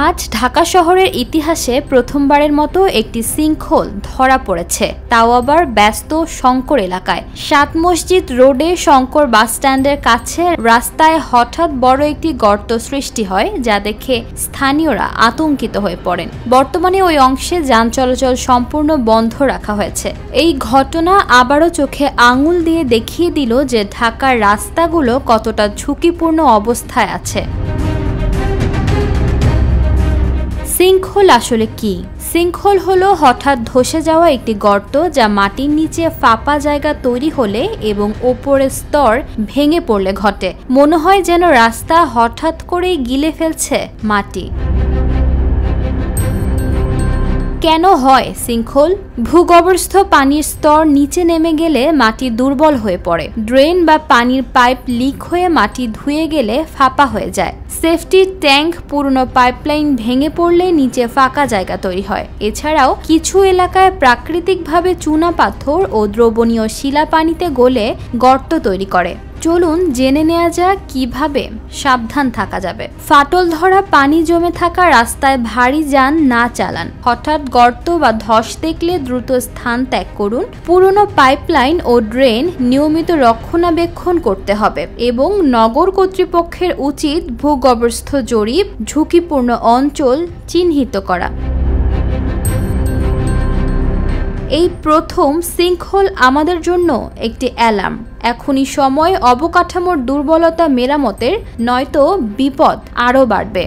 আজ ঢাকা শহরের ইতিহাসে প্রথমবারের মতো একটি সিঙ্কহোল ধরা পড়েছে, তাও আবার ব্যস্ত শঙ্কর এলাকায়। সাত মসজিদ রোডে শঙ্কর বাসস্ট্যান্ডের কাছে রাস্তায় হঠাৎ বড় একটি গর্ত সৃষ্টি হয়, যা দেখে স্থানীয়রা আতঙ্কিত হয়ে পড়েন। বর্তমানে ওই অংশে যান চলাচল সম্পূর্ণ বন্ধ রাখা হয়েছে। এই ঘটনা আবারও চোখে আঙুল দিয়ে দেখিয়ে দিল যে ঢাকার রাস্তাগুলো কতটা ঝুঁকিপূর্ণ অবস্থায় আছে। সিঙ্কহোল আসলে কি? সিঙ্কহোল হলো হঠাৎ ধসে যাওয়া একটি গর্ত, যা মাটির নিচে ফাঁপা জায়গা তৈরি হলে এবং ওপরের স্তর ভেঙে পড়লে ঘটে। মনে হয় যেন রাস্তা হঠাৎ করেই গিলে ফেলছে মাটি। কেন হয় সিঙ্কহোল? ভূগর্ভস্থ পানির স্তর নিচে নেমে গেলে মাটি দুর্বল হয়ে পড়ে। ড্রেন বা পানির পাইপ লিক হয়ে মাটি ধুয়ে গেলে ফাঁপা হয়ে যায়। সেফটি ট্যাঙ্ক, পুরনো পাইপলাইন ভেঙে পড়লে নিচে ফাঁকা জায়গা তৈরি হয়। এছাড়াও কিছু এলাকায় প্রাকৃতিকভাবে চুনা পাথর ও দ্রবণীয় শিলা পানিতে গলে গর্ত তৈরি করে। চলুন জেনে নেওয়া যাক কিভাবে সাবধান থাকা যাবে। ফাটল ধরা পানি জমে থাকা রাস্তায় ভারী যান না চালান। হঠাৎ গর্ত বা ধস দেখলে দ্রুত স্থান ত্যাগ করুন। পুরনো পাইপলাইন ও ড্রেন নিয়মিত রক্ষণাবেক্ষণ করতে হবে এবং নগর কর্তৃপক্ষের উচিত ভূগর্ভস্থ জরিপ, ঝুঁকিপূর্ণ অঞ্চল চিহ্নিত করা। এই প্রথম সিঙ্কহোল আমাদের জন্য একটি অ্যালার্ম। এখনই সময় অবকাঠামোর দুর্বলতা মেরামতের, নয়তো বিপদ আরও বাড়বে।